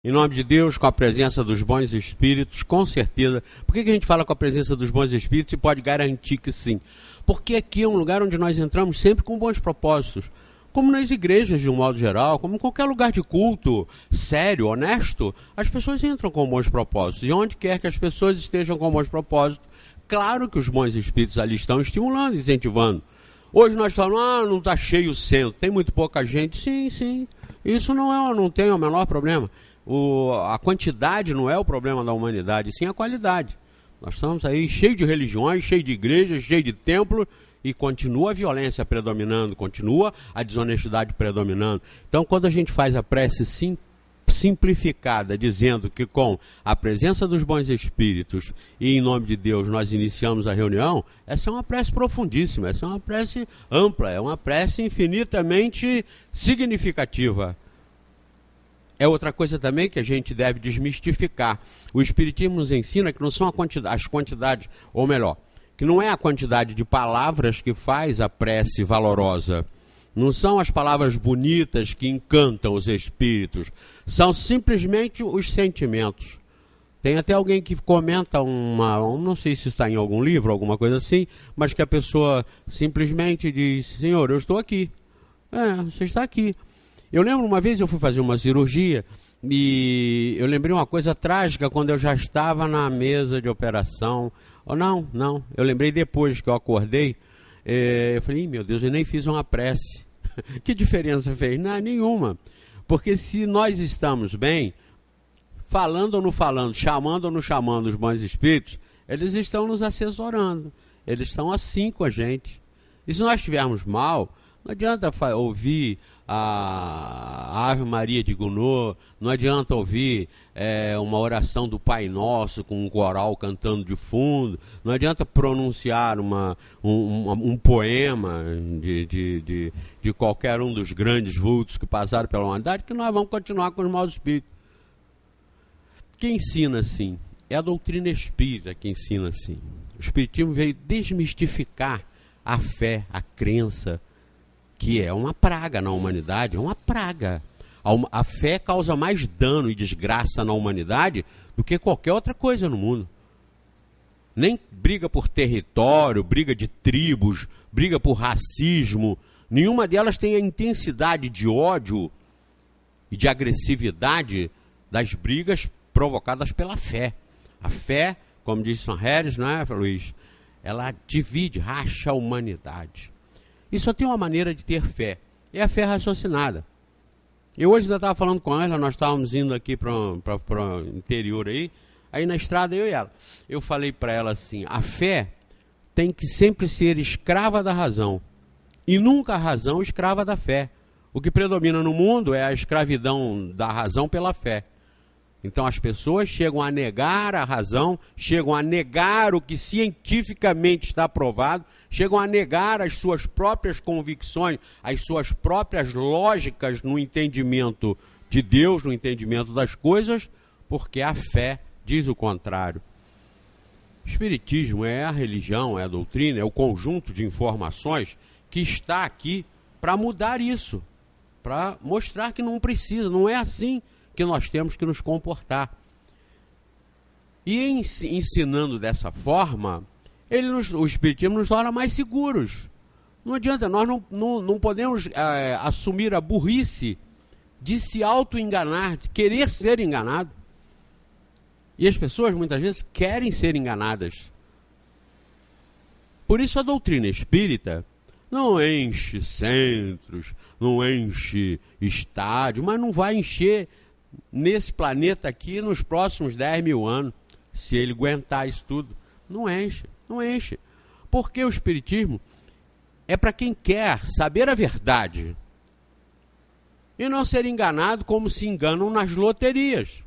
Em nome de Deus, com a presença dos bons espíritos, com certeza. Por que a gente fala com a presença dos bons espíritos e pode garantir que sim? Porque aqui é um lugar onde nós entramos sempre com bons propósitos. Como nas igrejas, de um modo geral, como em qualquer lugar de culto, sério, honesto, as pessoas entram com bons propósitos. E onde quer que as pessoas estejam com bons propósitos, claro que os bons espíritos ali estão estimulando, incentivando. Hoje nós falamos, não está cheio o centro, tem muito pouca gente. Sim, isso não tem o menor problema. A quantidade não é o problema da humanidade, sim a qualidade. Nós estamos aí cheio de religiões, cheio de igrejas, cheio de templos, e continua a violência predominando, continua a desonestidade predominando. Então, quando a gente faz a prece simplificada, dizendo que com a presença dos bons espíritos e em nome de Deus nós iniciamos a reunião, essa é uma prece profundíssima, essa é uma prece ampla, é uma prece infinitamente significativa. É outra coisa também que a gente deve desmistificar. O Espiritismo nos ensina que não são as quantidades, ou melhor, que não é a quantidade de palavras que faz a prece valorosa. Não são as palavras bonitas que encantam os espíritos. São simplesmente os sentimentos. Tem até alguém que comenta não sei se está em algum livro, alguma coisa assim, mas que a pessoa simplesmente diz, Senhor, eu estou aqui. Você está aqui. Eu lembro uma vez eu fui fazer uma cirurgia e eu lembrei uma coisa trágica quando eu já estava na mesa de operação. Não, eu lembrei depois que eu acordei, eu falei, meu Deus, eu nem fiz uma prece. Que diferença fez? Não, nenhuma. Porque se nós estamos bem, falando ou não falando, chamando ou não chamando os bons espíritos, eles estão nos assessorando, eles estão assim com a gente. E se nós estivermos mal, não adianta ouvir a Ave Maria de Gounod, não adianta ouvir uma oração do Pai Nosso com um coral cantando de fundo, não adianta pronunciar um poema de qualquer um dos grandes vultos que passaram pela humanidade, que nós vamos continuar com os maus espíritos. Quem ensina assim? É a doutrina espírita que ensina assim. O Espiritismo veio desmistificar a fé, a crença, que é uma praga na humanidade, é uma praga. A fé causa mais dano e desgraça na humanidade do que qualquer outra coisa no mundo. Nem briga por território, briga de tribos, briga por racismo. Nenhuma delas tem a intensidade de ódio e de agressividade das brigas provocadas pela fé. A fé, como disse São Harris, não é, Luiz? Ela divide, racha a humanidade. E só tem uma maneira de ter fé, é a fé raciocinada. Eu hoje ainda estava falando com ela, nós estávamos indo aqui para o interior aí na estrada eu e ela. Eu falei para ela assim, a fé tem que sempre ser escrava da razão, e nunca a razão escrava da fé. O que predomina no mundo é a escravidão da razão pela fé. Então as pessoas chegam a negar a razão, chegam a negar o que cientificamente está provado, chegam a negar as suas próprias convicções, as suas próprias lógicas no entendimento de Deus, no entendimento das coisas, porque a fé diz o contrário. O Espiritismo é a religião, é a doutrina, é o conjunto de informações que está aqui para mudar isso, para mostrar que não precisa, não é assim que nós temos que nos comportar. E ensinando dessa forma, o Espiritismo nos torna mais seguros. Não adianta, nós não podemos assumir a burrice de se auto-enganar, de querer ser enganado. E as pessoas muitas vezes querem ser enganadas. Por isso a doutrina espírita não enche centros, não enche estádios, mas não vai encher nesse planeta aqui nos próximos 10 mil anos, se ele aguentar isso tudo. Não enche. Porque o Espiritismo é para quem quer saber a verdade e não ser enganado como se enganam nas loterias.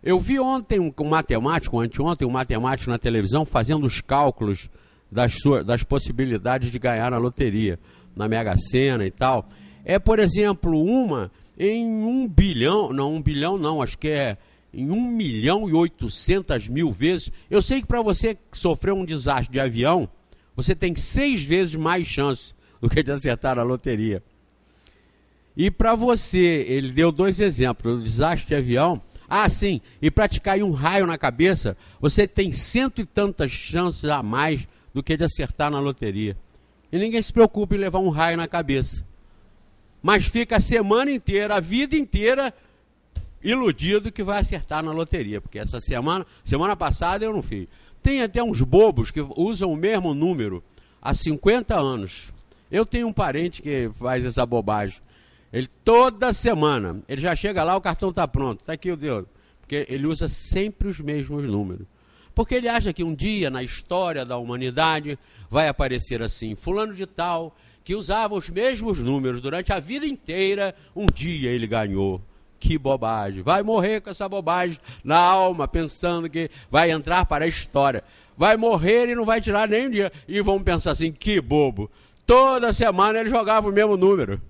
Eu vi ontem anteontem um matemático na televisão fazendo os cálculos das possibilidades de ganhar na loteria, na Mega Sena e tal. Por exemplo, em 1 bilhão, acho que é em 1.800.000 vezes. Eu sei que para você que sofreu um desastre de avião, você tem 6 vezes mais chance do que de acertar a loteria. E para você, ele deu 2 exemplos, o desastre de avião. Ah, sim, e para te cair um raio na cabeça, você tem 100 e tantas chances a mais do que de acertar na loteria. E ninguém se preocupa em levar um raio na cabeça. Mas fica a semana inteira, a vida inteira, iludido que vai acertar na loteria. Porque essa semana passada eu não fiz. Tem até uns bobos que usam o mesmo número há 50 anos. Eu tenho um parente que faz essa bobagem. Ele toda semana, ele já chega lá, o cartão está pronto, está aqui o dedo. Porque ele usa sempre os mesmos números. Porque ele acha que um dia na história da humanidade vai aparecer assim, fulano de tal, que usava os mesmos números durante a vida inteira, um dia ele ganhou. Que bobagem, vai morrer com essa bobagem na alma, pensando que vai entrar para a história. Vai morrer e não vai tirar nem um dia. E vão pensar assim, que bobo. Toda semana ele jogava o mesmo número.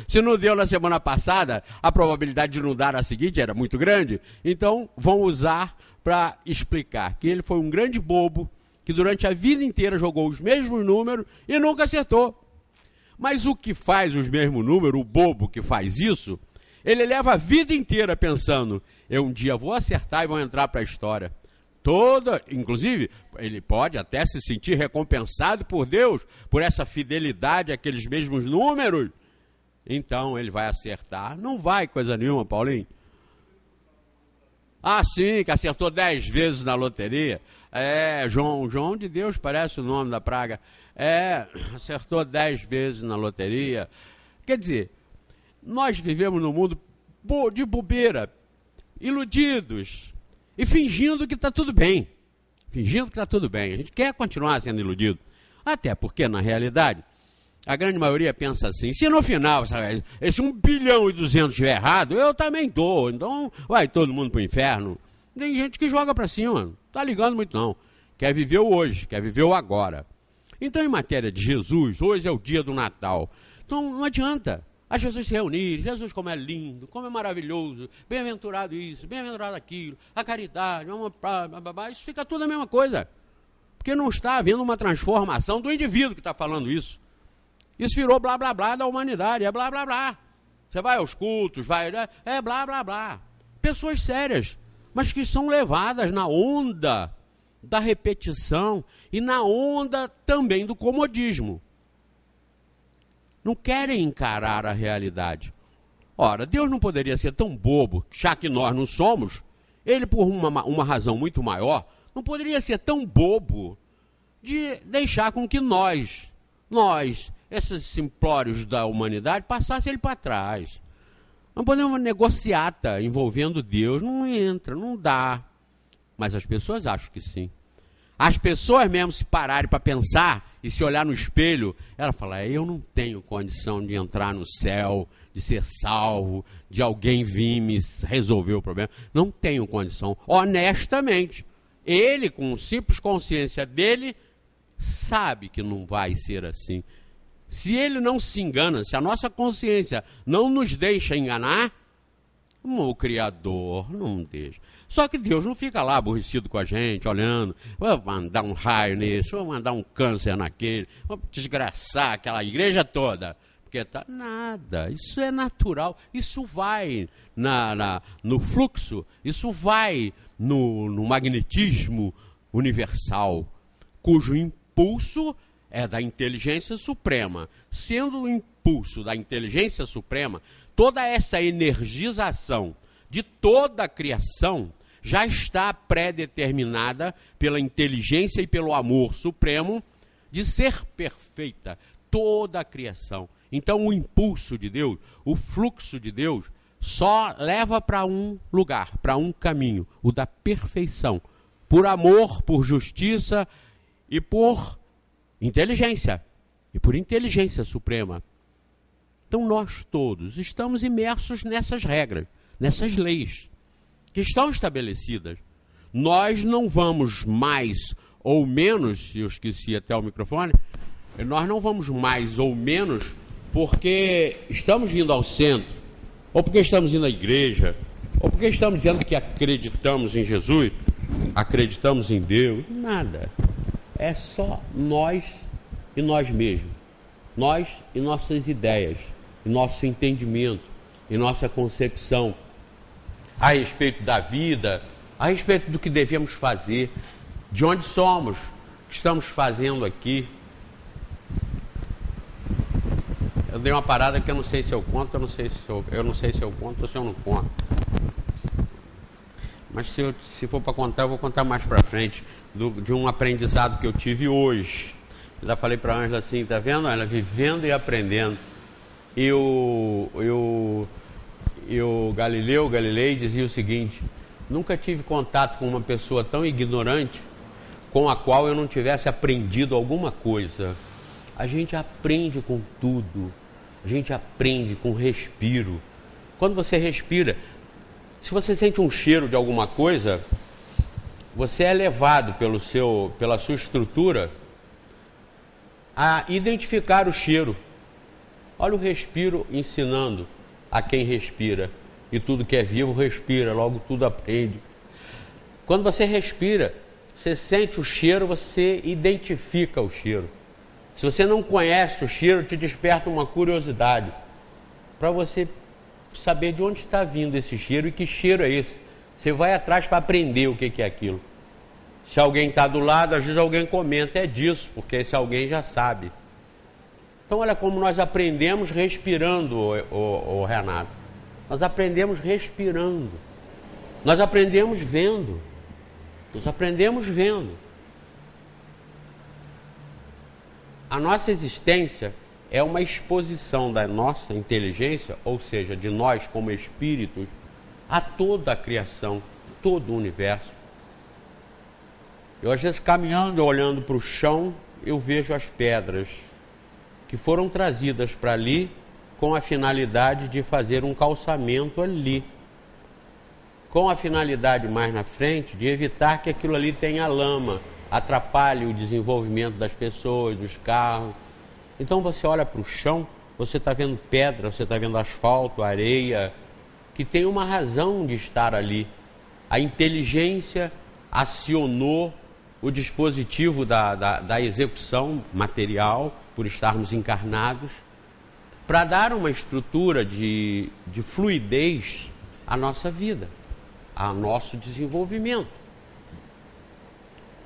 Se não deu na semana passada, a probabilidade de não dar na seguinte era muito grande. Então vão usar para explicar que ele foi um grande bobo, que durante a vida inteira jogou os mesmos números e nunca acertou. Mas o que faz os mesmos números, o bobo que faz isso, ele leva a vida inteira pensando, eu um dia vou acertar e vou entrar para a história. Inclusive, ele pode até se sentir recompensado por Deus, por essa fidelidade àqueles mesmos números. Então ele vai acertar. Não vai coisa nenhuma, Paulinho. Ah, sim, que acertou 10 vezes na loteria. João de Deus parece o nome da praga. Acertou 10 vezes na loteria. Quer dizer, nós vivemos num mundo de bobeira, iludidos e fingindo que está tudo bem. Fingindo que está tudo bem. A gente quer continuar sendo iludido. Até porque, na realidade, a grande maioria pensa assim, se no final esse 1,2 bilhão estiver errado, eu também estou. Então vai todo mundo para o inferno. Tem gente que joga para cima, não está ligando muito não. Quer viver o hoje, quer viver o agora. Então, em matéria de Jesus, hoje é o dia do Natal. Então não adianta as pessoas se reunirem, Jesus como é lindo, como é maravilhoso, bem-aventurado isso, bem-aventurado aquilo, a caridade, isso fica tudo a mesma coisa. Porque não está havendo uma transformação do indivíduo que está falando isso. Isso virou blá blá blá da humanidade, é blá blá blá. Você vai aos cultos, é blá blá blá. Pessoas sérias, mas que são levadas na onda da repetição e na onda também do comodismo. Não querem encarar a realidade. Ora, Deus não poderia ser tão bobo, já que nós não somos, ele por uma razão muito maior, não poderia ser tão bobo de deixar com que nós, esses simplórios da humanidade, passassem ele para trás. Não podemos negociata envolvendo Deus, não entra, não dá. Mas as pessoas acham que sim. As pessoas mesmo se pararem para pensar e se olhar no espelho, ela fala, eu não tenho condição de entrar no céu, de ser salvo, de alguém vir me resolver o problema. Não tenho condição. Honestamente, ele, com simples consciência dele, sabe que não vai ser assim. Se ele não se engana, se a nossa consciência não nos deixa enganar, o Criador não deixa. Só que Deus não fica lá aborrecido com a gente, olhando, vou mandar um raio nisso, vou mandar um câncer naquele, vou desgraçar aquela igreja toda. Porque tá nada, isso é natural, isso vai no fluxo, isso vai no magnetismo universal, cujo impulso é da inteligência suprema. Sendo o impulso da inteligência suprema, toda essa energização de toda a criação já está pré-determinada pela inteligência e pelo amor supremo de ser perfeita, toda a criação. Então o impulso de Deus, o fluxo de Deus, só leva para um lugar, para um caminho, o da perfeição, por amor, por justiça e por inteligência, e por inteligência suprema. Então nós todos estamos imersos nessas regras, nessas leis que estão estabelecidas. Nós não vamos mais ou menos, eu esqueci até o microfone, nós não vamos mais ou menos porque estamos vindo ao centro, ou porque estamos indo à igreja, ou porque estamos dizendo que acreditamos em Jesus, acreditamos em Deus, nada. É só nós e nós mesmos, nós e nossas ideias. nosso entendimento e nossa concepção a respeito da vida, a respeito do que devemos fazer, de onde somos, o que estamos fazendo aqui. Eu dei uma parada que eu não sei se eu conto, eu não sei se eu conto ou se eu não conto. Mas se for para contar, eu vou contar mais para frente de um aprendizado que eu tive hoje. Eu já falei para a Ângela assim, tá vendo? Ela vivendo e aprendendo. E o Galilei dizia o seguinte: nunca tive contato com uma pessoa tão ignorante com a qual eu não tivesse aprendido alguma coisa. A gente aprende com tudo. A gente aprende com respiro. Quando você respira, se você sente um cheiro de alguma coisa, você é levado pela sua estrutura a identificar o cheiro. Olha o respiro ensinando a quem respira. E tudo que é vivo respira, logo tudo aprende. Quando você respira, você sente o cheiro, você identifica o cheiro. Se você não conhece o cheiro, te desperta uma curiosidade para você saber de onde está vindo esse cheiro e que cheiro é esse. Você vai atrás para aprender o que é aquilo. Se alguém está do lado, às vezes alguém comenta, é disso, porque esse alguém já sabe. Então olha como nós aprendemos respirando, o Renato. Nós aprendemos respirando. Nós aprendemos vendo. Nós aprendemos vendo. A nossa existência é uma exposição da nossa inteligência, ou seja, de nós como espíritos, a toda a criação, todo o universo. Eu às vezes caminhando, olhando para o chão, eu vejo as pedras que foram trazidas para ali com a finalidade de fazer um calçamento ali. Com a finalidade mais na frente de evitar que aquilo ali tenha lama, atrapalhe o desenvolvimento das pessoas, dos carros. Então você olha para o chão, você está vendo pedra, você está vendo asfalto, areia, que tem uma razão de estar ali. A inteligência acionou o dispositivo da execução material, por estarmos encarnados, para dar uma estrutura de fluidez à nossa vida, ao nosso desenvolvimento.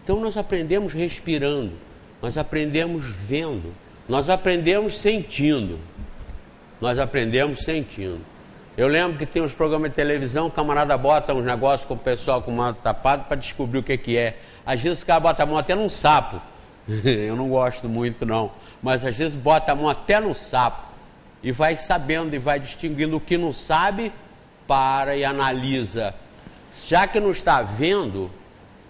Então nós aprendemos respirando, nós aprendemos vendo, nós aprendemos sentindo. Nós aprendemos sentindo. Eu lembro que tem uns programas de televisão, o camarada bota uns negócios com o pessoal com o mano tapado para descobrir o que é. Às vezes o cara bota a mão até num sapo. Eu não gosto muito não, mas às vezes bota a mão até no sapo e vai sabendo e vai distinguindo o que não sabe, para e analisa. Já que não está vendo,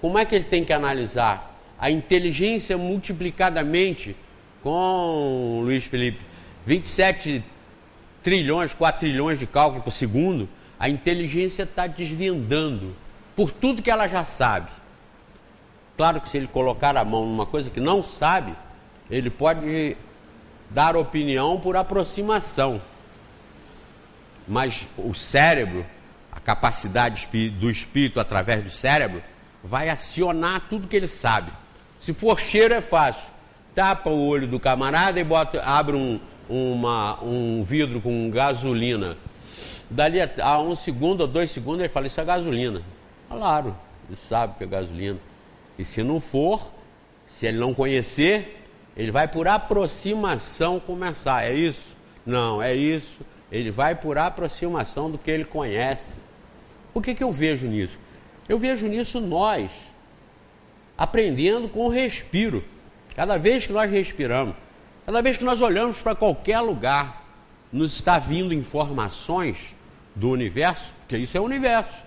como é que ele tem que analisar? A inteligência multiplicadamente com, Luiz Felipe, 27 trilhões, 4 trilhões de cálculo por segundo, a inteligência está desvendando por tudo que ela já sabe. Claro que se ele colocar a mão numa coisa que não sabe, ele pode dar opinião por aproximação. Mas o cérebro, a capacidade do espírito através do cérebro, vai acionar tudo que ele sabe. Se for cheiro é fácil. Tapa o olho do camarada e abre um vidro com gasolina. Dali a 1 segundo ou 2 segundos ele fala, isso é gasolina. Claro, ele sabe que é gasolina. E se não for, se ele não conhecer, ele vai por aproximação começar. É isso? Não, é isso. Ele vai por aproximação do que ele conhece. O que eu vejo nisso? Eu vejo nisso nós aprendendo com o respiro. Cada vez que nós respiramos, cada vez que nós olhamos para qualquer lugar, nos está vindo informações do universo, porque isso é o universo.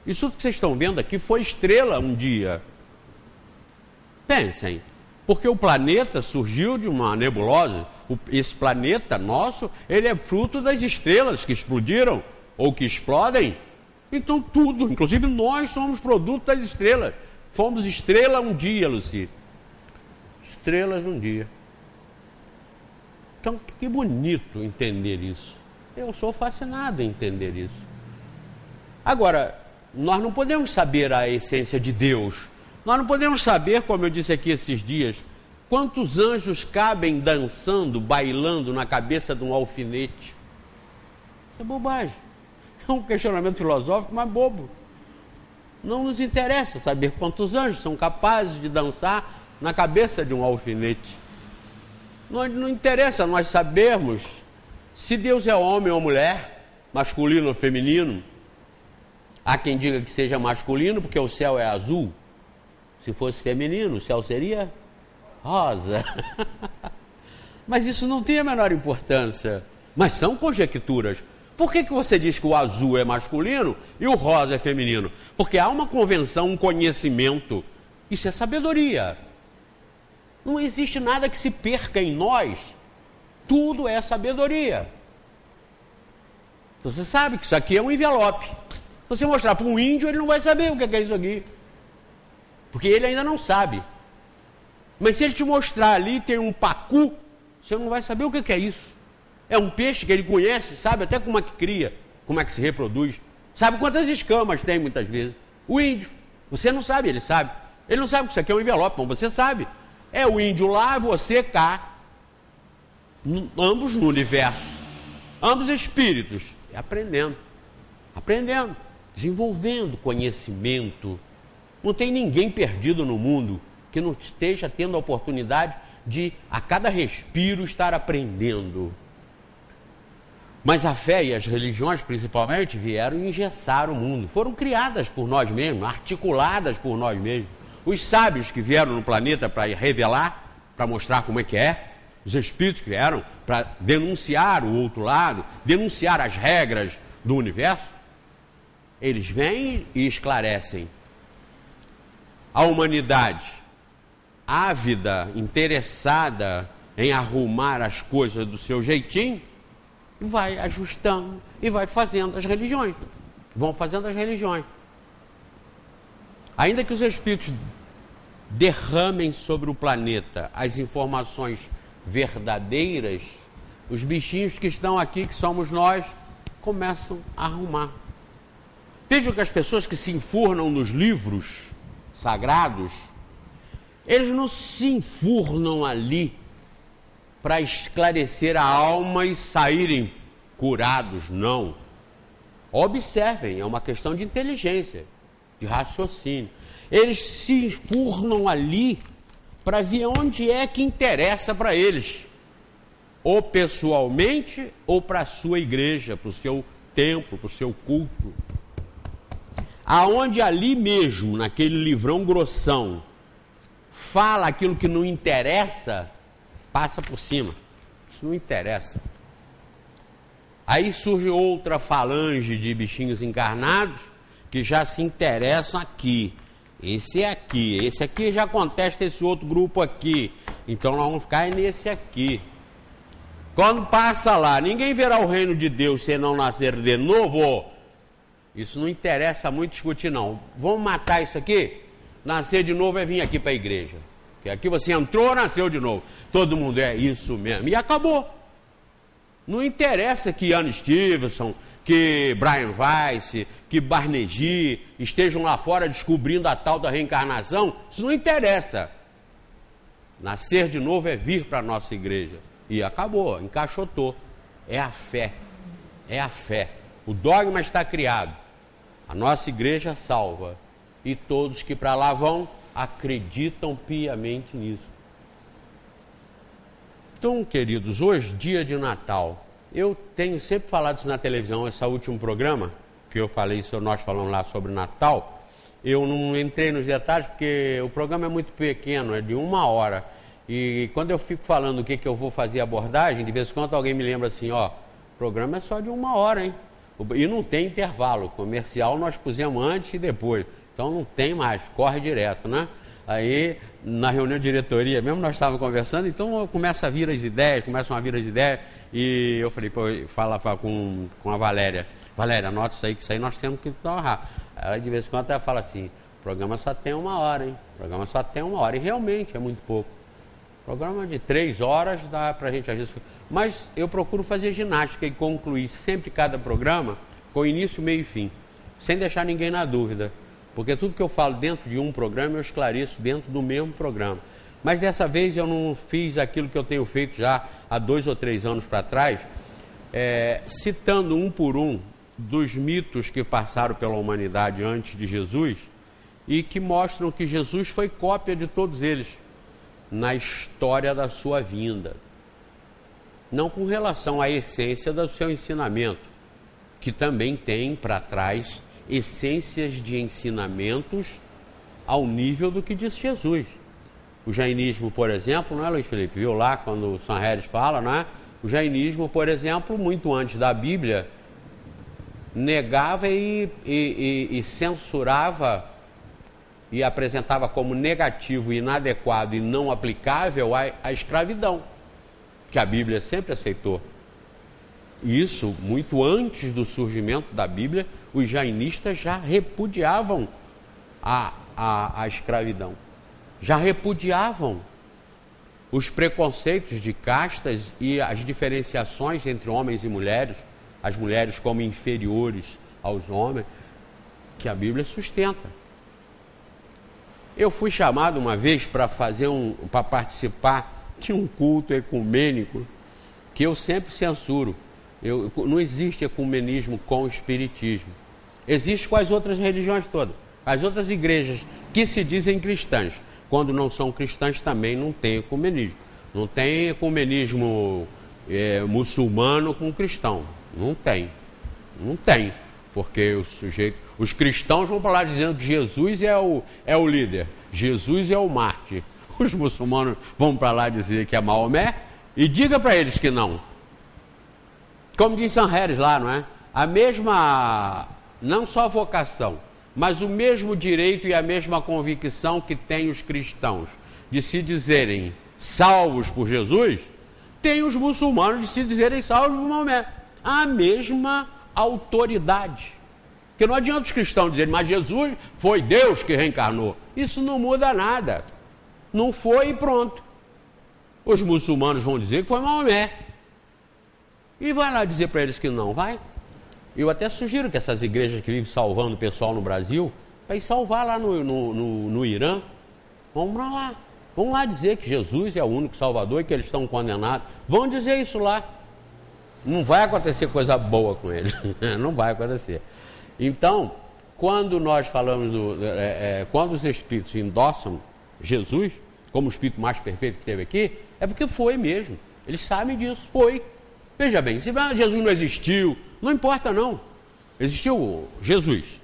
Isso que vocês estão vendo aqui foi estrela um dia. Pensem, porque o planeta surgiu de uma nebulosa. Esse planeta nosso, ele é fruto das estrelas que explodiram ou que explodem. Então tudo, inclusive nós somos produto das estrelas. Fomos estrela um dia, Luci. Estrelas um dia. Então que bonito entender isso. Eu sou fascinado em entender isso. Agora, nós não podemos saber a essência de Deus. Nós não podemos saber, como eu disse aqui esses dias, quantos anjos cabem dançando, bailando na cabeça de um alfinete. é bobagem. É um questionamento filosófico, mas bobo. Não nos interessa saber quantos anjos são capazes de dançar na cabeça de um alfinete. Não interessa nós sabermos se Deus é homem ou mulher, masculino ou feminino. Há quem diga que seja masculino porque o céu é azul. Se fosse feminino, o céu seria rosa. Mas isso não tem a menor importância. Mas são conjecturas. Por que você diz que o azul é masculino e o rosa é feminino? Porque há uma convenção, um conhecimento. Isso é sabedoria. Não existe nada que se perca em nós. Tudo é sabedoria. Você sabe que isso aqui é um envelope. Se você mostrar para um índio, ele não vai saber o que é isso aqui. Porque ele ainda não sabe. Mas se ele te mostrar ali, tem um pacu, você não vai saber o que é isso. É um peixe que ele conhece, sabe até como é que cria, como é que se reproduz. Sabe quantas escamas tem muitas vezes. O índio, você não sabe, ele sabe. Ele não sabe que isso aqui é um envelope, mas você sabe. É o índio lá, você cá. Ambos no universo. Ambos espíritos. E aprendendo. Aprendendo. Desenvolvendo conhecimento. Não tem ninguém perdido no mundo que não esteja tendo a oportunidade de, a cada respiro, estar aprendendo. Mas a fé e as religiões, principalmente, vieram engessar o mundo. Foram criadas por nós mesmos, articuladas por nós mesmos. Os sábios que vieram no planeta para revelar, para mostrar como é que é, os espíritos que vieram para denunciar o outro lado, denunciar as regras do universo, eles vêm e esclarecem. A humanidade, ávida, interessada em arrumar as coisas do seu jeitinho, vai ajustando e vai fazendo as religiões. Vão fazendo as religiões. Ainda que os espíritos derramem sobre o planeta as informações verdadeiras, os bichinhos que estão aqui, que somos nós, começam a arrumar. Vejam que as pessoas que se enfurnam nos livros sagrados, eles não se enfurnam ali para esclarecer a alma e saírem curados, não. Observem, é uma questão de inteligência, de raciocínio. Eles se enfurnam ali para ver onde é que interessa para eles, ou pessoalmente, ou para a sua igreja, para o seu templo, para o seu culto. Aonde ali mesmo, naquele livrão grossão, fala aquilo que não interessa, passa por cima. Isso não interessa. Aí surge outra falange de bichinhos encarnados que já se interessam aqui. Esse aqui já contesta esse outro grupo aqui. Então nós vamos ficar nesse aqui. Quando passa lá, ninguém verá o reino de Deus se não nascer de novo. Isso não interessa muito discutir, não. Vamos matar isso aqui? Nascer de novo é vir aqui para a igreja. Porque aqui você entrou, nasceu de novo. Todo mundo é isso mesmo. E acabou. Não interessa que Ian Stevenson, que Brian Weiss, que Barnegi estejam lá fora descobrindo a tal da reencarnação. Isso não interessa. Nascer de novo é vir para a nossa igreja. E acabou, encaixotou. É a fé. É a fé. O dogma está criado. A nossa igreja salva. E todos que para lá vão acreditam piamente nisso. Então, queridos, hoje, dia de Natal, eu tenho sempre falado isso na televisão, esse último programa, que eu falei, nós falamos lá sobre Natal, eu não entrei nos detalhes, porque o programa é muito pequeno, é de 1 hora, e quando eu fico falando o que eu vou fazer abordagem, de vez em quando alguém me lembra assim, ó, o programa é só de 1 hora, hein? E não tem intervalo, comercial nós pusemos antes e depois, então não tem mais, corre direto, né? Aí, na reunião de diretoria mesmo, nós estávamos conversando, então começam a vir as ideias, e eu falei, pô, fala com a Valéria, anota isso aí, que isso aí nós temos que honrar. Aí de vez em quando ela fala assim, o programa só tem 1 hora, hein? O programa só tem 1 hora, e realmente é muito pouco. Programa de 3 horas dá pra gente agir. Mas eu procuro fazer ginástica e concluir sempre cada programa com início, meio e fim, sem deixar ninguém na dúvida. Porque tudo que eu falo dentro de um programa, eu esclareço dentro do mesmo programa. Mas dessa vez eu não fiz aquilo que eu tenho feito já há 2 ou 3 anos para trás, citando um por um dos mitos que passaram pela humanidade antes de Jesus e que mostram que Jesus foi cópia de todos eles na história da sua vinda. Não com relação à essência do seu ensinamento, que também tem para trás essências de ensinamentos ao nível do que disse Jesus. O jainismo, por exemplo, não é, Luiz Felipe? Viu lá quando o Sanherez fala, não é? O jainismo, por exemplo, muito antes da Bíblia, negava e censurava e apresentava como negativo, inadequado e não aplicável a escravidão, que a Bíblia sempre aceitou. Isso, muito antes do surgimento da Bíblia, os jainistas já repudiavam a escravidão, já repudiavam os preconceitos de castas e as diferenciações entre homens e mulheres, as mulheres como inferiores aos homens, que a Bíblia sustenta. Eu fui chamado uma vez para participar de um culto ecumênico que eu sempre censuro. Não existe ecumenismo com o espiritismo. Existe com as outras religiões todas. As outras igrejas que se dizem cristãs, quando não são cristãs, também não tem ecumenismo. Não tem ecumenismo muçulmano com cristão. Não tem. Não tem. Porque os cristãos vão para lá dizendo que Jesus é o líder. Jesus é o mártir. Os muçulmanos vão para lá dizer que é Maomé e diga para eles que não. Como diz Sanherez lá, não é? A mesma, não só vocação, mas o mesmo direito e a mesma convicção que têm os cristãos de se dizerem salvos por Jesus, tem os muçulmanos de se dizerem salvos por Maomé. A mesma autoridade. Porque não adianta os cristãos dizerem, mas Jesus foi Deus que reencarnou. Isso não muda nada. Não foi e pronto. Os muçulmanos vão dizer que foi Maomé. E vai lá dizer para eles que não, vai? Eu até sugiro que essas igrejas que vivem salvando o pessoal no Brasil, para ir salvar lá no Irã, vamos para lá. Vão lá dizer que Jesus é o único salvador e que eles estão condenados. Vão dizer isso lá. Não vai acontecer coisa boa com eles. Não vai acontecer. Então, quando nós falamos quando os espíritos endossam Jesus como o espírito mais perfeito que teve aqui, é porque foi mesmo. Eles sabem disso, foi. Veja bem, se Jesus não existiu, não importa não. Existiu Jesus.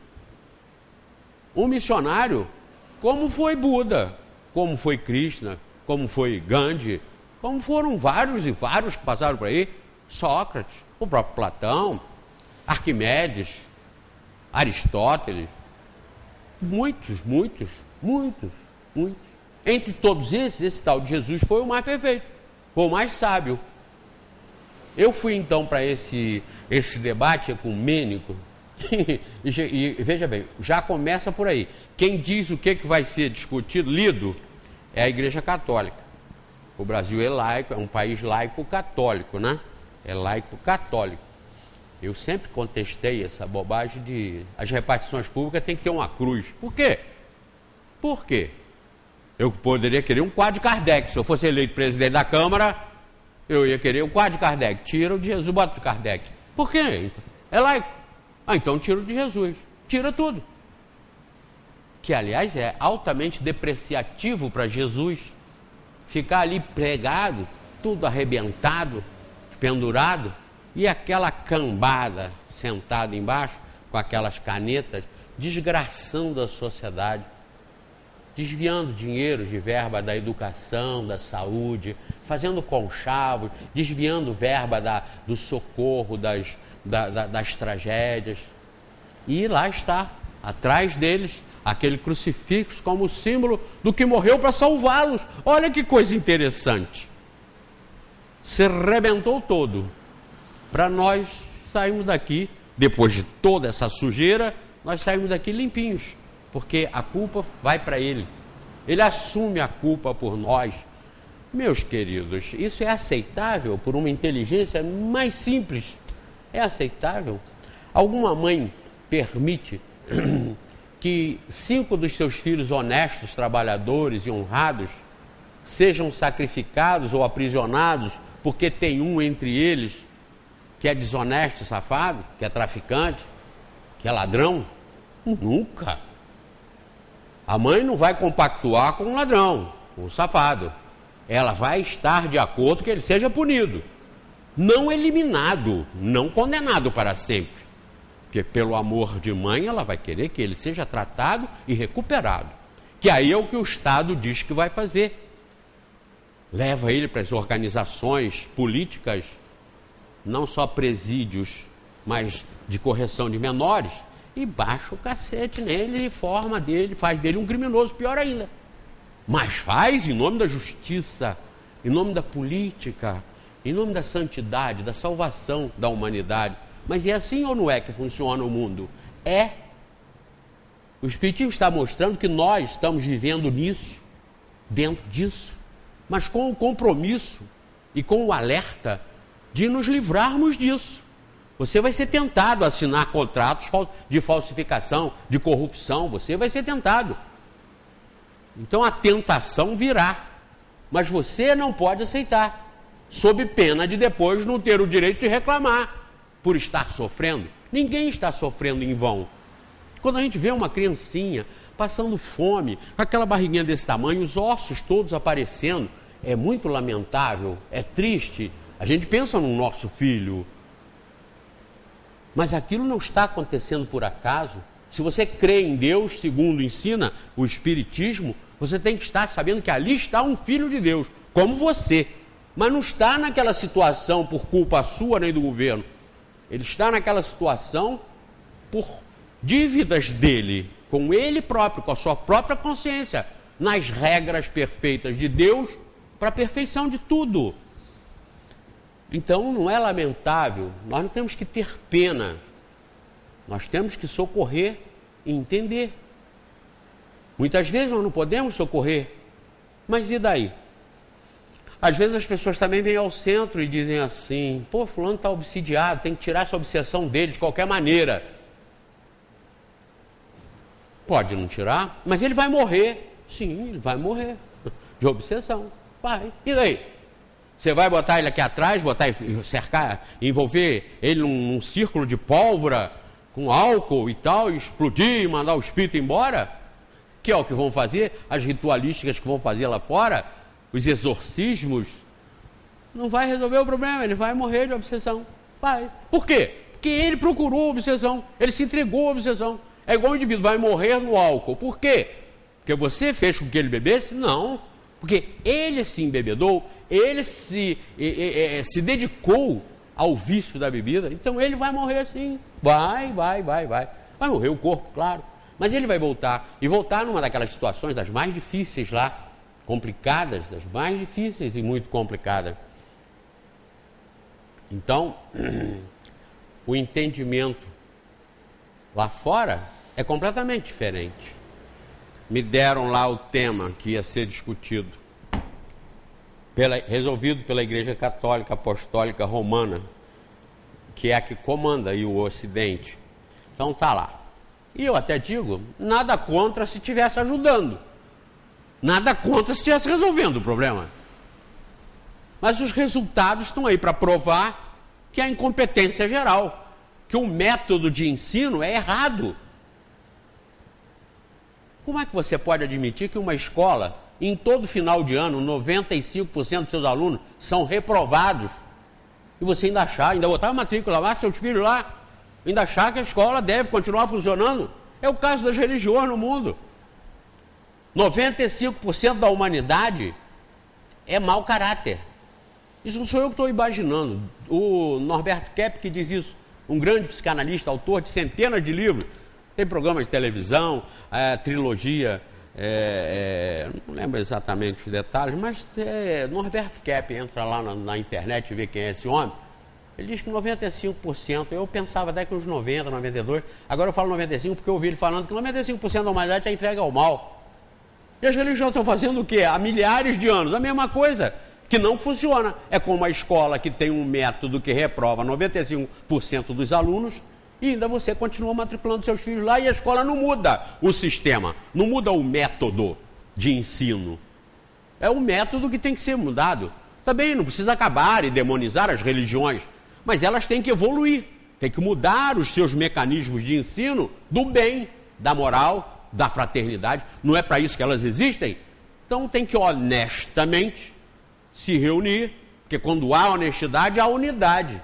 Um missionário, como foi Buda, como foi Krishna, como foi Gandhi, como foram vários e vários que passaram por aí, Sócrates, o próprio Platão, Arquimedes, Aristóteles, muitos. Entre todos esses, esse tal de Jesus foi o mais perfeito, foi o mais sábio. Eu fui então para esse debate ecumênico e veja bem, já começa por aí. Quem diz o que vai ser discutido, lido, é a Igreja Católica. O Brasil é laico, é um país laico católico, né? É laico católico. Eu sempre contestei essa bobagem de as repartições públicas tem que ter uma cruz. Por quê? Por quê? Eu poderia querer um quadro de Kardec. Se eu fosse eleito presidente da Câmara, eu ia querer um quadro de Kardec. Tira o de Jesus, bota o de Kardec. Por quê? É laico. Então tira o de Jesus. Tira tudo. Que, aliás, é altamente depreciativo para Jesus. Ficar ali pregado, tudo arrebentado, pendurado, e aquela cambada sentada embaixo, com aquelas canetas, desgraçando a sociedade, desviando dinheiro de verba da educação, da saúde, fazendo conchavos, desviando verba do socorro, das tragédias. E lá está, atrás deles, aquele crucifixo como símbolo do que morreu para salvá-los. Olha que coisa interessante. Se arrebentou todo. Para nós sairmos daqui, depois de toda essa sujeira, nós saímos daqui limpinhos, porque a culpa vai para ele. Ele assume a culpa por nós. Meus queridos, isso é aceitável por uma inteligência mais simples? É aceitável? Alguma mãe permite que 5 dos seus filhos honestos, trabalhadores e honrados sejam sacrificados ou aprisionados porque tem um entre eles que é desonesto, safado, que é traficante, que é ladrão? Nunca. A mãe não vai compactuar com o ladrão, com o safado. Ela vai estar de acordo que ele seja punido. Não eliminado, não condenado para sempre. Porque pelo amor de mãe, ela vai querer que ele seja tratado e recuperado. Que aí é o que o Estado diz que vai fazer. Leva ele para as organizações políticas, não só presídios, mas de correção de menores, e baixa o cacete nele e forma dele, faz dele um criminoso, pior ainda. Mas faz em nome da justiça, em nome da política, em nome da santidade, da salvação da humanidade. Mas é assim ou não é que funciona o mundo? É. O Espiritismo está mostrando que nós estamos vivendo nisso, dentro disso, mas com o compromisso e com o alerta de nos livrarmos disso. Você vai ser tentado a assinar contratos de falsificação, de corrupção, você vai ser tentado. Então a tentação virá, mas você não pode aceitar, sob pena de depois não ter o direito de reclamar por estar sofrendo. Ninguém está sofrendo em vão. Quando a gente vê uma criancinha passando fome, com aquela barriguinha desse tamanho, os ossos todos aparecendo, é muito lamentável, é triste. A gente pensa no nosso filho, mas aquilo não está acontecendo por acaso. Se você crê em Deus, segundo ensina o Espiritismo, você tem que estar sabendo que ali está um filho de Deus, como você, mas não está naquela situação por culpa sua nem do governo. Ele está naquela situação por dívidas dele, com ele próprio, com a sua própria consciência, nas regras perfeitas de Deus, para a perfeição de tudo. Então não é lamentável, nós não temos que ter pena, nós temos que socorrer e entender. Muitas vezes nós não podemos socorrer, mas e daí? Às vezes as pessoas também vêm ao centro e dizem assim, pô, fulano está obsidiado, tem que tirar essa obsessão dele de qualquer maneira. Pode não tirar, mas ele vai morrer. Sim, ele vai morrer de obsessão. Vai. E daí? Você vai botar ele aqui atrás, cercar, envolver ele num círculo de pólvora, com álcool e tal, e explodir e mandar o espírito embora? Que é o que vão fazer? As ritualísticas que vão fazer lá fora, os exorcismos, não vai resolver o problema, ele vai morrer de obsessão. Vai. Por quê? Porque ele procurou a obsessão, ele se entregou à obsessão. É igual o indivíduo, vai morrer no álcool. Por quê? Porque você fez com que ele bebesse? Não. Porque ele se embebedou, ele se dedicou ao vício da bebida, então ele vai morrer assim. Vai. Vai morrer o corpo, claro. Mas ele vai voltar. E voltar numa daquelas situações das mais difíceis lá, complicadas, das mais difíceis e muito complicadas. Então, o entendimento lá fora é completamente diferente. Me deram lá o tema que ia ser discutido, resolvido pela Igreja Católica Apostólica Romana, que é a que comanda aí o Ocidente. Então tá lá. E eu até digo, nada contra se estivesse ajudando. Nada contra se estivesse resolvendo o problema. Mas os resultados estão aí para provar que a incompetência é geral, que o método de ensino é errado. Como é que você pode admitir que uma escola, em todo final de ano, 95% dos seus alunos são reprovados, e você ainda botar a matrícula lá, seus filhos lá, ainda achar que a escola deve continuar funcionando? É o caso das religiões no mundo. 95% da humanidade é mau caráter. Isso não sou eu que estou imaginando. O Norberto Kepp que diz isso, um grande psicanalista, autor de centenas de livros, tem programas de televisão, trilogia, não lembro exatamente os detalhes, mas Norberto Kepp entra lá na internet e vê quem é esse homem. Ele diz que 95%, eu pensava até que uns 90%, 92%, agora eu falo 95% porque eu ouvi ele falando que 95% da humanidade está entregue ao mal. E as religiões estão fazendo o quê? Há milhares de anos, a mesma coisa, que não funciona. É como a escola que tem um método que reprova 95% dos alunos e ainda você continua matriculando seus filhos lá e a escola não muda o sistema, não muda o método de ensino. É o método que tem que ser mudado. Também não precisa acabar e demonizar as religiões, mas elas têm que evoluir, têm que mudar os seus mecanismos de ensino do bem, da moral, da fraternidade. Não é para isso que elas existem? Então tem que honestamente se reunir, porque quando há honestidade, há unidade,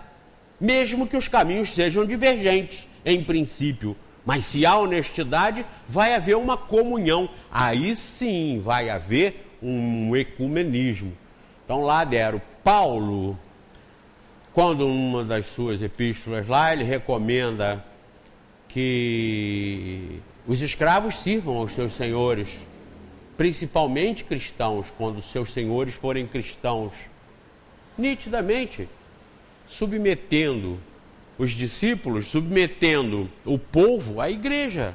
mesmo que os caminhos sejam divergentes, em princípio. Mas se há honestidade, vai haver uma comunhão. Aí sim vai haver um ecumenismo. Então lá deram Paulo, quando numa das suas epístolas lá, ele recomenda que os escravos sirvam aos seus senhores, principalmente cristãos, quando seus senhores forem cristãos, nitidamente submetendo os discípulos, submetendo o povo à igreja.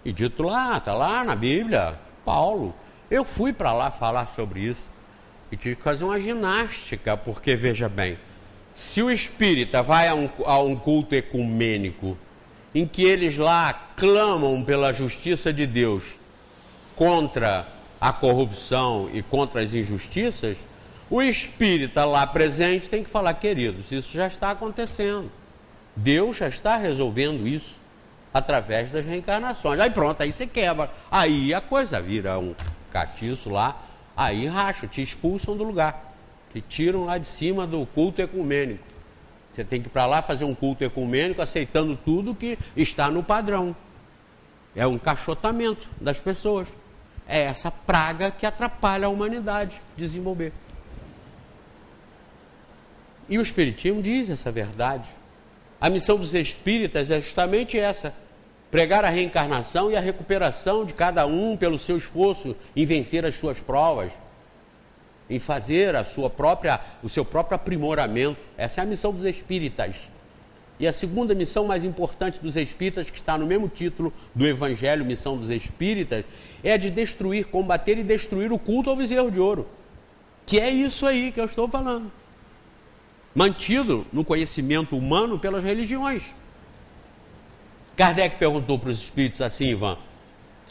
E dito lá, está lá na Bíblia, Paulo. Eu fui para lá falar sobre isso e tive que fazer uma ginástica, porque veja bem, se o espírita vai a um culto ecumênico, em que eles lá clamam pela justiça de Deus contra a corrupção e contra as injustiças, o espírita lá presente tem que falar: queridos, isso já está acontecendo. Deus já está resolvendo isso através das reencarnações. Aí pronto, aí você quebra. Aí a coisa vira um catiço lá, aí racha, te expulsam do lugar. Te tiram lá de cima do culto ecumênico. Você tem que ir para lá fazer um culto ecumênico aceitando tudo que está no padrão. É um encaixotamento das pessoas. É essa praga que atrapalha a humanidade desenvolver. E o Espiritismo diz essa verdade. A missão dos espíritas é justamente essa: pregar a reencarnação e a recuperação de cada um pelo seu esforço em vencer as suas provas, em fazer o seu próprio aprimoramento. Essa é a missão dos espíritas. E a segunda missão mais importante dos espíritas, que está no mesmo título do Evangelho, Missão dos Espíritas, é a de destruir, combater e destruir o culto ao bezerro de ouro. Que é isso aí que eu estou falando. Mantido no conhecimento humano pelas religiões. Kardec perguntou para os espíritos assim, Ivan: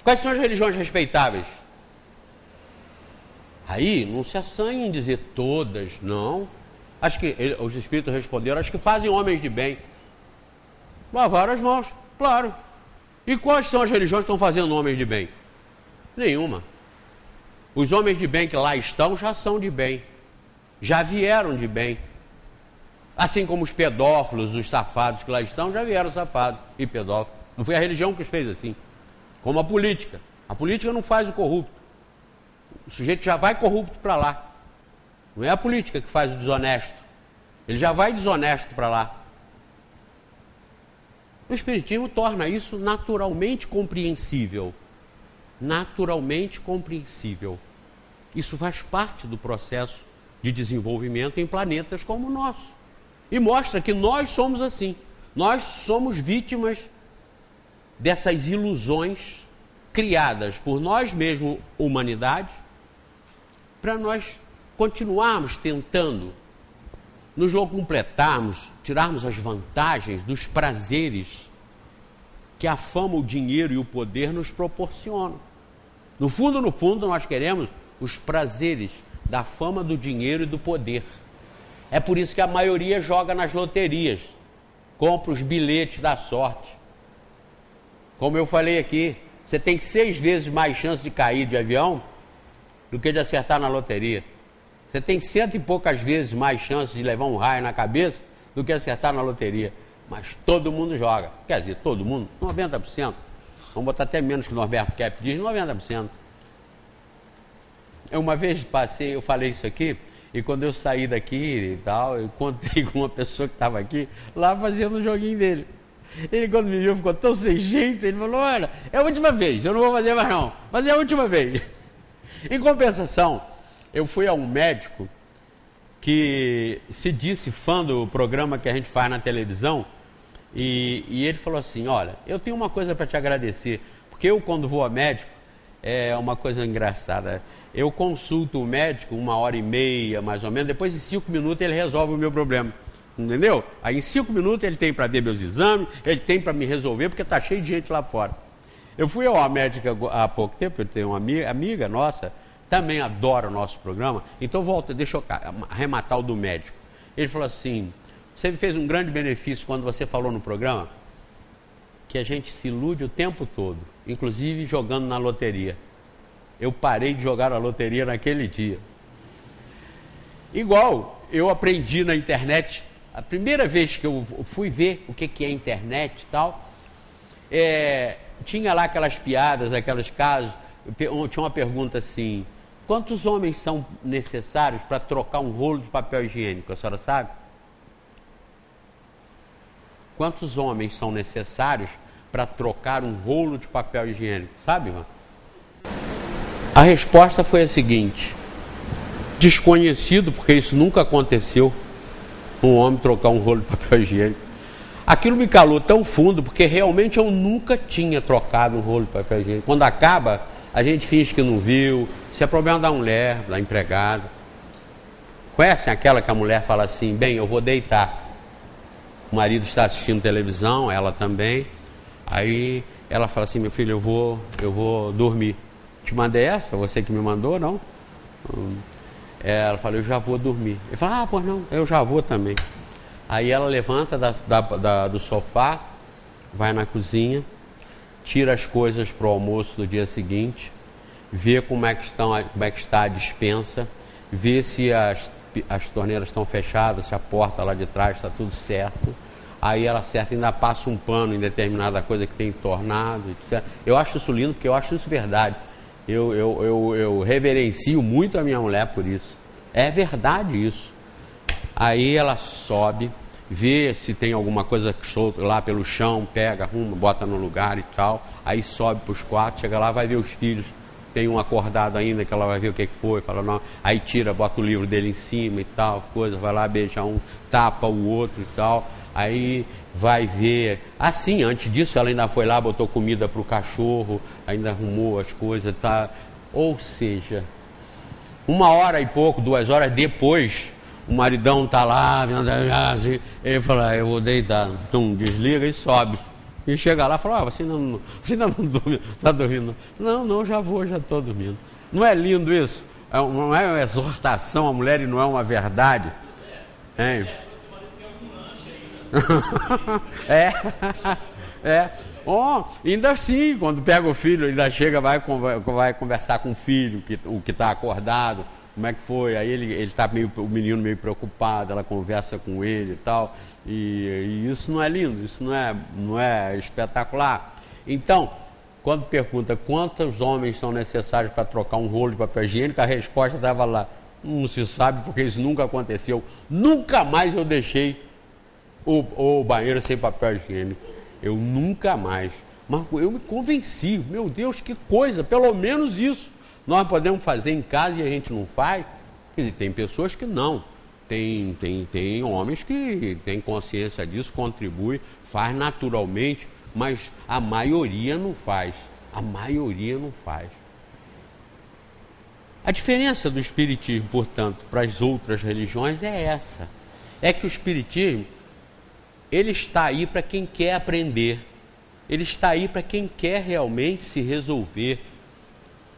quais são as religiões respeitáveis? Aí não se assanhem em dizer todas, não. Acho que os espíritos responderam: acho que fazem homens de bem. Lavaram as mãos, claro. E quais são as religiões que estão fazendo homens de bem? Nenhuma. Os homens de bem que lá estão já são de bem, já vieram de bem. Assim como os pedófilos, os safados que lá estão, já vieram safados e pedófilos. Não foi a religião que os fez assim. Como a política. A política não faz o corrupto. O sujeito já vai corrupto para lá. Não é a política que faz o desonesto. Ele já vai desonesto para lá. O Espiritismo torna isso naturalmente compreensível. Naturalmente compreensível. Isso faz parte do processo de desenvolvimento em planetas como o nosso. E mostra que nós somos assim. Nós somos vítimas dessas ilusões criadas por nós mesmos, humanidade, para nós continuarmos tentando nos completarmos, tirarmos as vantagens dos prazeres que a fama, o dinheiro e o poder nos proporcionam. No fundo, nós queremos os prazeres da fama, do dinheiro e do poder. É por isso que a maioria joga nas loterias, compra os bilhetes da sorte. Como eu falei aqui, você tem 6 vezes mais chance de cair de avião do que de acertar na loteria. Você tem 100 e poucas vezes mais chance de levar um raio na cabeça do que acertar na loteria. Mas todo mundo joga. Quer dizer, todo mundo? 90%. Vamos botar até menos que o Norberto Kepp diz, 90%. Eu uma vez eu falei isso aqui, e quando eu saí daqui e tal, eu encontrei com uma pessoa que estava aqui, lá fazendo o joguinho dele. Ele, quando me viu, ficou tão sem jeito, ele falou: olha, é a última vez, eu não vou fazer mais não, mas é a última vez. Em compensação, eu fui a um médico que se disse fã do programa que a gente faz na televisão, e ele falou assim: olha, eu tenho uma coisa para te agradecer, porque eu, quando vou a médico, é uma coisa engraçada, eu consulto o médico 1h30, mais ou menos, depois de 5 minutos ele resolve o meu problema, entendeu? Aí em 5 minutos ele tem para ver meus exames, ele tem para me resolver, porque está cheio de gente lá fora. Eu fui ao médico há pouco tempo, eu tenho uma amiga nossa, também adora o nosso programa, então deixa eu arrematar o do médico. Ele falou assim: você me fez um grande benefício quando você falou no programa que a gente se ilude o tempo todo, inclusive jogando na loteria. Eu parei de jogar a loteria naquele dia. Igual eu aprendi na internet, a primeira vez que eu fui ver o que é internet e tal, tinha lá aquelas piadas, aqueles casos, tinha uma pergunta assim: quantos homens são necessários para trocar um rolo de papel higiênico? A senhora sabe? Quantos homens são necessários para trocar um rolo de papel higiênico? Sabe, irmão? A resposta foi a seguinte: desconhecido, porque isso nunca aconteceu, um homem trocar um rolo de papel higiênico. Aquilo me calou tão fundo, porque realmente eu nunca tinha trocado um rolo de papel higiênico. Quando acaba, a gente finge que não viu. Isso é problema da mulher, da empregada. Conhecem aquela que a mulher fala assim: bem, eu vou deitar. O marido está assistindo televisão, ela também. Aí ela fala assim: meu filho, eu vou dormir. Te mandei essa? Você que me mandou, não? Ela fala: eu já vou dormir. Ele fala: ah, pois não, eu já vou também. Aí ela levanta do sofá, vai na cozinha, tira as coisas para o almoço do dia seguinte, vê como é que está a despensa, vê se as torneiras estão fechadas, se a porta lá de trás está tudo certo. Aí ela acerta, ainda passa um pano em determinada coisa que tem tornado, etc. Eu acho isso lindo, porque eu acho isso verdade. Eu reverencio muito a minha mulher por isso. É verdade isso. Aí ela sobe, vê se tem alguma coisa solta lá pelo chão, pega, arruma, bota no lugar e tal. Aí sobe para os quartos, chega lá, vai ver os filhos. Tem um acordado ainda, que ela vai ver o que foi, fala não. Aí tira, bota o livro dele em cima e tal, coisa, vai lá, beija um, tapa o outro e tal. Aí vai ver. Assim, antes disso, ela ainda foi lá, botou comida para o cachorro, ainda arrumou as coisas, tá? Ou seja, 1h e pouco, 2 horas depois, o maridão está lá, ele fala: eu vou deitar. Então desliga e sobe. E chega lá e fala: você ainda não está dormindo? Não, já estou dormindo. Não é lindo isso? Não é uma exortação à mulher e não é uma verdade? Hein? Ainda assim, quando pega o filho, ainda chega, vai conversar com o filho, o que está acordado, como é que foi. Aí ele está o menino meio preocupado, ela conversa com ele e tal, e isso não é lindo, isso não é espetacular. Então, quando pergunta quantos homens são necessários para trocar um rolo de papel higiênico, a resposta estava lá: não se sabe, porque isso nunca aconteceu. Nunca mais eu deixei o banheiro sem papel higiênico. Eu nunca mais. Mas eu me convenci. Meu Deus, que coisa. Pelo menos isso nós podemos fazer em casa e a gente não faz. E tem pessoas que não. Tem homens que têm consciência disso, contribui, faz naturalmente, mas a maioria não faz. A maioria não faz. A diferença do espiritismo, portanto, para as outras religiões é essa. É que o espiritismo, ele está aí para quem quer aprender. Ele está aí para quem quer realmente se resolver.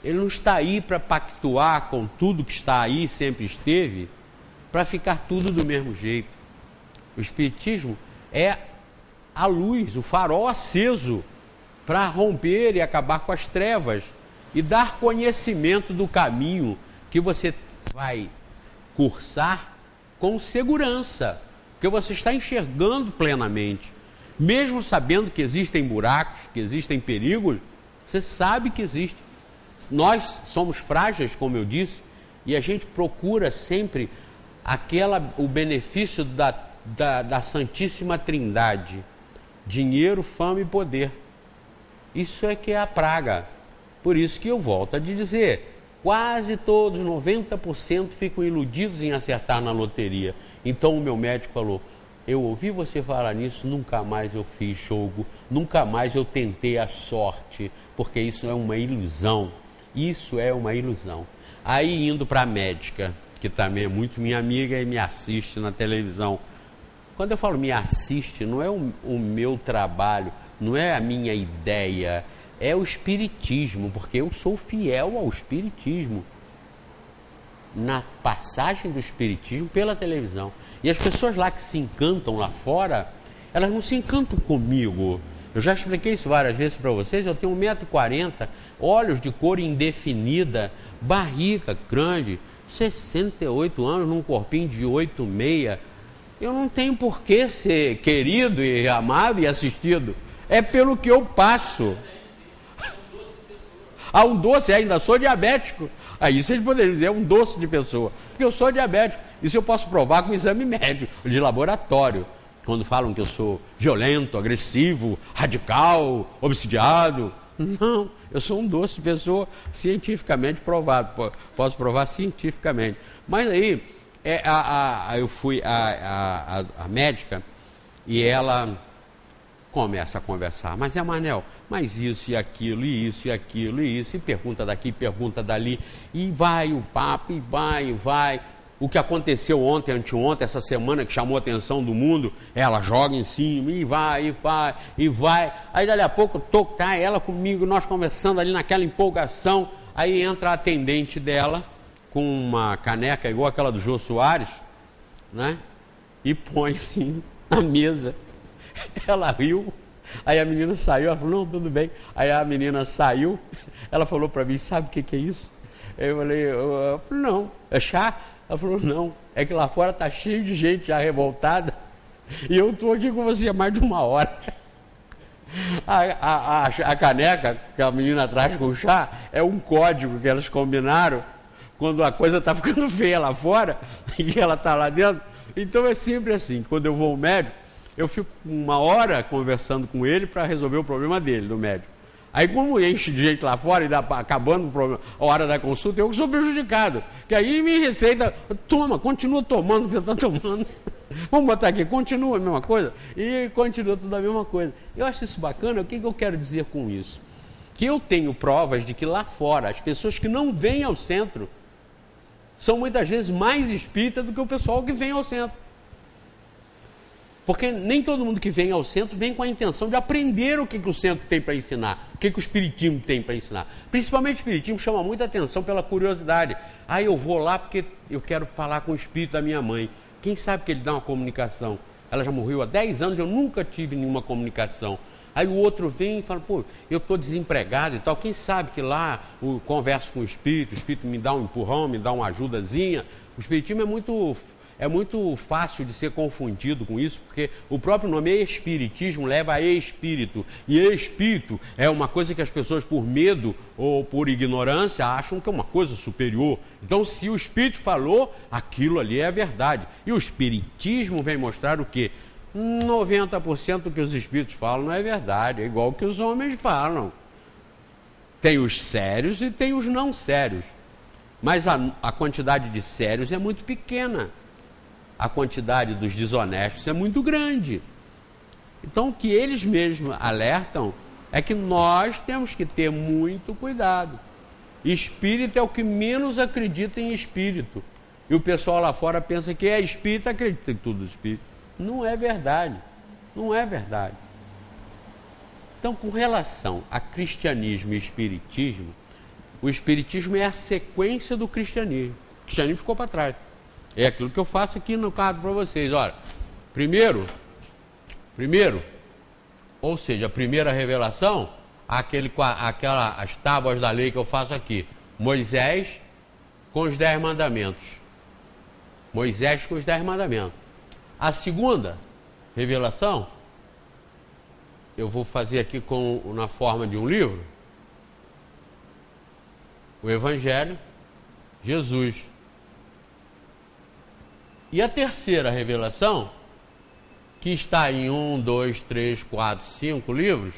Ele não está aí para pactuar com tudo que está aí, sempre esteve, para ficar tudo do mesmo jeito. O espiritismo é a luz, o farol aceso para romper e acabar com as trevas e dar conhecimento do caminho que você vai cursar com segurança, porque você está enxergando plenamente. Mesmo sabendo que existem buracos, que existem perigos, você sabe que existe. Nós somos frágeis, como eu disse, e a gente procura sempre o benefício da Santíssima Trindade: dinheiro, fama e poder. Isso é que é a praga. Por isso que eu volto a dizer, quase todos, 90%, ficam iludidos em acertar na loteria. Então o meu médico falou: eu ouvi você falar nisso, nunca mais eu fiz jogo, nunca mais eu tentei a sorte, porque isso é uma ilusão. Isso é uma ilusão. Aí, indo para a médica, que também é muito minha amiga e me assiste na televisão. Quando eu falo me assiste, não é o meu trabalho, não é a minha ideia, é o espiritismo, porque eu sou fiel ao espiritismo. na passagem do espiritismo pela televisão. E as pessoas lá que se encantam lá fora, elas não se encantam comigo. Eu já expliquei isso várias vezes para vocês. Eu tenho 1,40 m, olhos de cor indefinida, barriga grande, 68 anos, num corpinho de 8,6. Eu não tenho por que ser querido e amado e assistido. É pelo que eu passo. Ah, um doce, ainda sou diabético. Aí vocês poderiam dizer, é um doce de pessoa. Porque eu sou diabético. Isso eu posso provar com exame médico, de laboratório. Quando falam que eu sou violento, agressivo, radical, obsidiado. Não, eu sou um doce de pessoa cientificamente provado. Posso provar cientificamente. Mas aí, eu fui a médica e ela começa a conversar. Mas Manel, mas isso e aquilo, e isso e aquilo, e isso. E pergunta daqui, pergunta dali. E vai o papo, e vai. O que aconteceu ontem, anteontem, essa semana que chamou a atenção do mundo, ela joga em cima, e vai. Aí dali a pouco, tá ela comigo, nós conversando ali naquela empolgação. Aí entra a atendente dela, com uma caneca igual aquela do Jô Soares, né? E põe assim na mesa. Ela riu, aí a menina saiu, ela falou, não, tudo bem. Aí a menina saiu, ela falou para mim, sabe o que é isso? Eu falei, não, é chá? Ela falou, não, é que lá fora está cheio de gente já revoltada e eu estou aqui com você há mais de 1 hora. A caneca que a menina traz com chá é um código que elas combinaram quando a coisa está ficando feia lá fora e ela está lá dentro. Então é sempre assim, quando eu vou ao médico, eu fico 1 hora conversando com ele para resolver o problema dele, do médico. Aí como enche de gente lá fora e acabando o problema, a hora da consulta, eu sou prejudicado. Que aí me receita, continua tomando o que você está tomando. Vamos botar aqui, continua a mesma coisa? E continua tudo a mesma coisa. Eu acho isso bacana. O que eu quero dizer com isso? Que eu tenho provas de que lá fora, as pessoas que não vêm ao centro, são muitas vezes mais espíritas do que o pessoal que vem ao centro. Porque nem todo mundo que vem ao centro vem com a intenção de aprender o que o centro tem para ensinar, o que o espiritismo tem para ensinar. Principalmente o espiritismo chama muita atenção pela curiosidade. Ah, eu vou lá porque eu quero falar com o espírito da minha mãe. Quem sabe que ele dá uma comunicação? Ela já morreu há 10 anos, eu nunca tive nenhuma comunicação. Aí o outro vem e fala, pô, eu estou desempregado e tal. Quem sabe que lá eu converso com o espírito me dá um empurrão, me dá uma ajudazinha. O espiritismo é muito fácil de ser confundido com isso, porque o próprio nome espiritismo leva a espírito. E espírito é uma coisa que as pessoas, por medo ou por ignorância, acham que é uma coisa superior. Então, se o espírito falou, aquilo ali é a verdade. E o espiritismo vem mostrar o quê? 90% do que os espíritos falam não é verdade, é igual que os homens falam. Tem os sérios e tem os não sérios. Mas a quantidade de sérios é muito pequena. A quantidade dos desonestos é muito grande. Então, o que eles mesmos alertam é que nós temos que ter muito cuidado. Espírito é o que menos acredita em espírito. E o pessoal lá fora pensa que é espírito, acredita em tudo espírito. Não é verdade. Não é verdade. Então, com relação a cristianismo e espiritismo, o espiritismo é a sequência do cristianismo. O cristianismo ficou para trás. É aquilo que eu faço aqui no quadro para vocês. Olha, primeiro, ou seja, a primeira revelação, as tábuas da lei que eu faço aqui. Moisés com os 10 mandamentos. Moisés com os 10 mandamentos. A segunda revelação, eu vou fazer aqui na forma de um livro. O Evangelho, Jesus. E a terceira revelação, que está em 1, 2, 3, 4, 5 livros.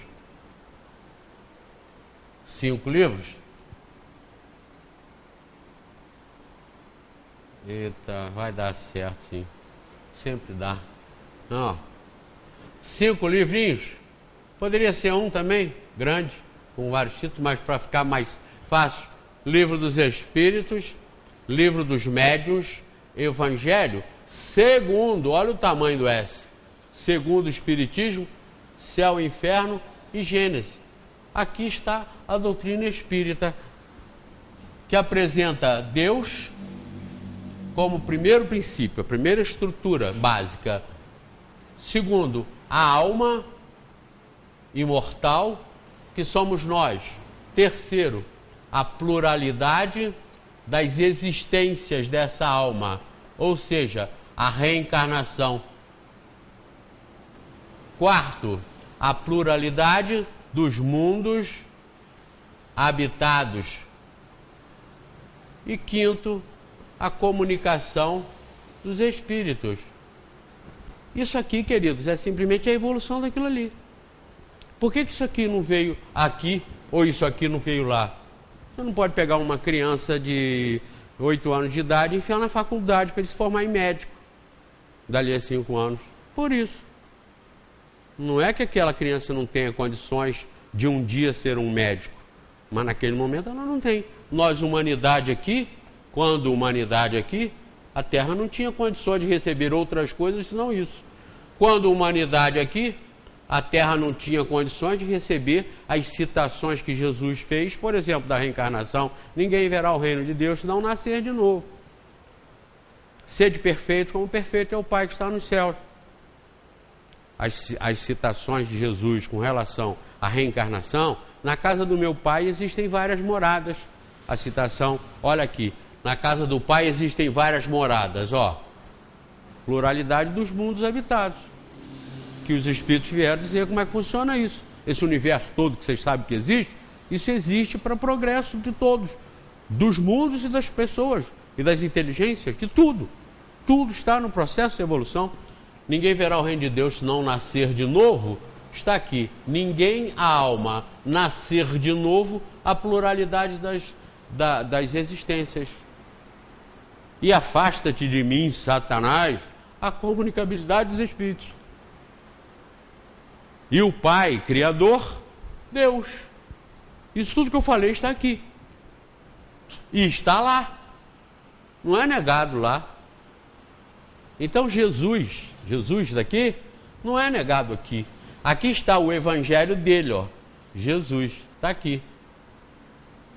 5 livros. Eita, vai dar certo, sim. Sempre dá. Não. 5 livrinhos. Poderia ser um também, grande, com vários títulos, mas para ficar mais fácil. Livro dos Espíritos, Livro dos Médiuns, Evangelho, segundo, olha o tamanho do S, segundo o Espiritismo, Céu e Inferno e Gênesis. Aqui está a doutrina espírita, que apresenta Deus como primeiro princípio, a primeira estrutura básica. Segundo, a alma imortal, que somos nós. Terceiro, a pluralidade das existências dessa alma, ou seja, a reencarnação. Quarto, a pluralidade dos mundos habitados. E quinto, a comunicação dos espíritos. Isso aqui, queridos, é simplesmente a evolução daquilo ali. Por que isso aqui não veio aqui, ou isso aqui não veio lá? Você não pode pegar uma criança de 8 anos de idade e enfiar na faculdade para ele se formar em médico, dali a 5 anos. Por isso. Não é que aquela criança não tenha condições de um dia ser um médico, mas naquele momento ela não tem. Nós, humanidade aqui, quando humanidade aqui, a Terra não tinha condições de receber outras coisas senão isso. Quando humanidade aqui, a Terra não tinha condições de receber as citações que Jesus fez, por exemplo, da reencarnação. Ninguém verá o reino de Deus se não nascer de novo. Sede perfeito, como perfeito é o Pai que está nos céus. As citações de Jesus com relação à reencarnação, na casa do meu Pai existem várias moradas. A citação, olha aqui, na casa do Pai existem várias moradas, ó. Pluralidade dos mundos habitados. Que os espíritos vieram dizer como é que funciona isso. Esse universo todo que vocês sabem que existe, isso existe para progresso de todos, dos mundos e das pessoas, e das inteligências, de tudo. Tudo está no processo de evolução. Ninguém verá o reino de Deus se não nascer de novo. Está aqui. Ninguém, a alma, nascer de novo, a pluralidade das existências. E afasta-te de mim, Satanás, a comunicabilidade dos espíritos. E o Pai, Criador, Deus. Isso tudo que eu falei está aqui. E está lá. Não é negado lá. Então Jesus daqui, não é negado aqui. Aqui está o evangelho dele, ó. Jesus, está aqui.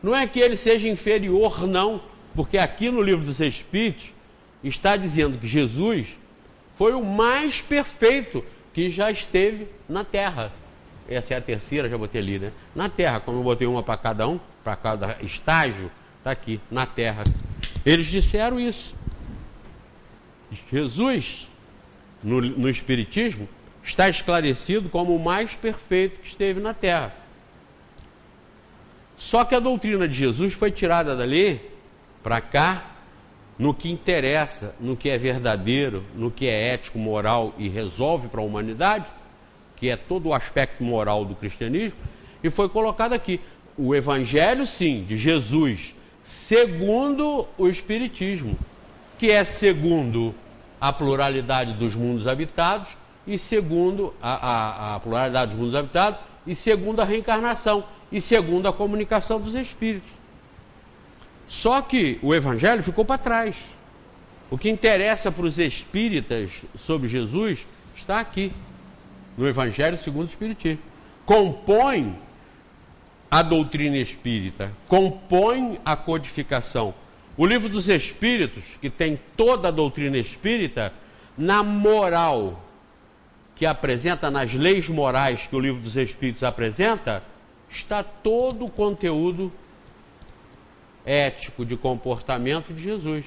Não é que ele seja inferior, não. Porque aqui no livro dos Espíritos está dizendo que Jesus foi o mais perfeito que já esteve na Terra. Essa é a terceira, já botei ali, né? Na Terra, como eu botei uma para cada um, para cada estágio, está aqui, na Terra. Eles disseram isso. Jesus, no Espiritismo, está esclarecido como o mais perfeito que esteve na Terra. Só que a doutrina de Jesus foi tirada dali para cá, no que interessa, no que é verdadeiro, no que é ético, moral e resolve para a humanidade, que é todo o aspecto moral do cristianismo, e foi colocado aqui. O Evangelho, sim, de Jesus, segundo o Espiritismo, que é segundo a pluralidade dos mundos habitados, e segundo a pluralidade dos mundos habitados, e segundo a reencarnação, e segundo a comunicação dos espíritos. Só que o Evangelho ficou para trás. O que interessa para os espíritas sobre Jesus está aqui, no Evangelho segundo o Espiritismo. Compõe a doutrina espírita, compõe a codificação. O livro dos Espíritos, que tem toda a doutrina espírita, na moral que apresenta, nas leis morais que o livro dos Espíritos apresenta, está todo o conteúdo ético de comportamento de Jesus.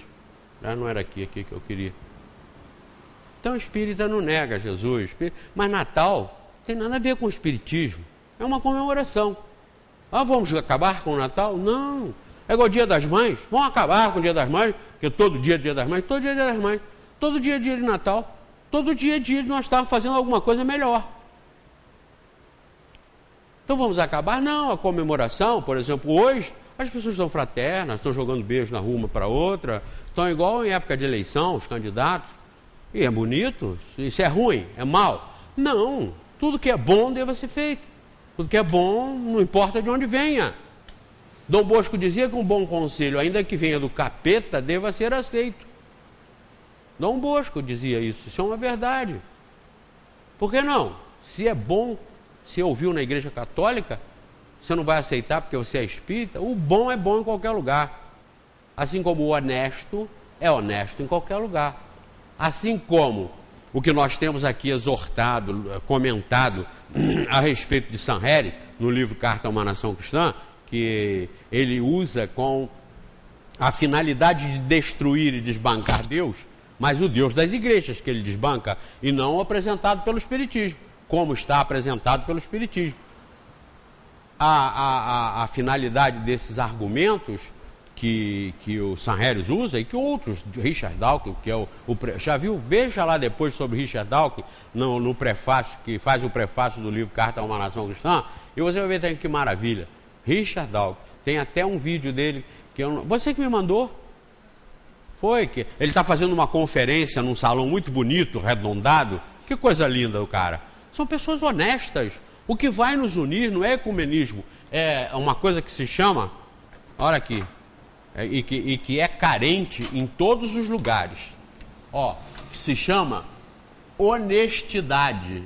Não era aqui que eu queria. Então o espírita não nega Jesus, mas Natal não tem nada a ver com o espiritismo. É uma comemoração. Vamos acabar com o Natal? Não. É igual o Dia das Mães. Vamos acabar com o Dia das Mães, porque todo dia é Dia das Mães, todo dia é Dia das Mães, todo dia é dia de Natal, todo dia é dia de nós estarmos fazendo alguma coisa melhor. Então vamos acabar? Não, a comemoração, por exemplo, hoje, as pessoas estão fraternas, estão jogando beijo na rua uma para outra, estão igual em época de eleição, os candidatos, e é bonito, isso é ruim, é mal. Não, tudo que é bom deve ser feito, tudo que é bom, não importa de onde venha. Dom Bosco dizia que um bom conselho, ainda que venha do capeta, deva ser aceito. Dom Bosco dizia isso é uma verdade. Por que não? Se é bom, se ouviu na Igreja Católica, você não vai aceitar porque você é espírita? O bom é bom em qualquer lugar. Assim como o honesto é honesto em qualquer lugar. Assim como o que nós temos aqui exortado, comentado a respeito de Sanherry, no livro Carta a uma Nação Cristã, que ele usa com a finalidade de destruir e desbancar Deus, mas o Deus das igrejas que ele desbanca, e não o apresentado pelo Espiritismo, como está apresentado pelo Espiritismo. A finalidade desses argumentos que o Sanherry usa, e que outros, Richard Dawkins, que é já viu? Veja lá depois sobre Richard Dawkins, no prefácio, que faz o prefácio do livro Carta a uma Nação Cristã, e você vai ver que maravilha. Richard Dawkins, tem até um vídeo dele, que você que me mandou? Foi, que ele está fazendo uma conferência num salão muito bonito, arredondado, que coisa linda o cara. São pessoas honestas. O que vai nos unir não é ecumenismo, é uma coisa que se chama, olha aqui, e que é carente em todos os lugares, que se chama honestidade.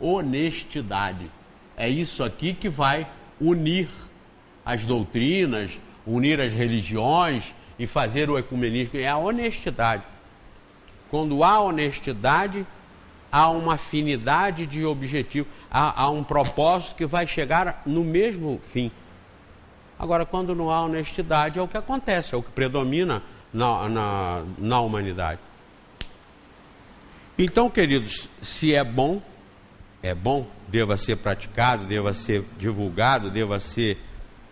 Honestidade. É isso aqui que vai unir as doutrinas, unir as religiões e fazer o ecumenismo. É a honestidade. Quando há honestidade, há uma afinidade de objetivo, há um propósito que vai chegar no mesmo fim. Agora, quando não há honestidade, é o que acontece, é o que predomina na humanidade. Então, queridos, se é bom, deva ser praticado, deva ser divulgado, deva ser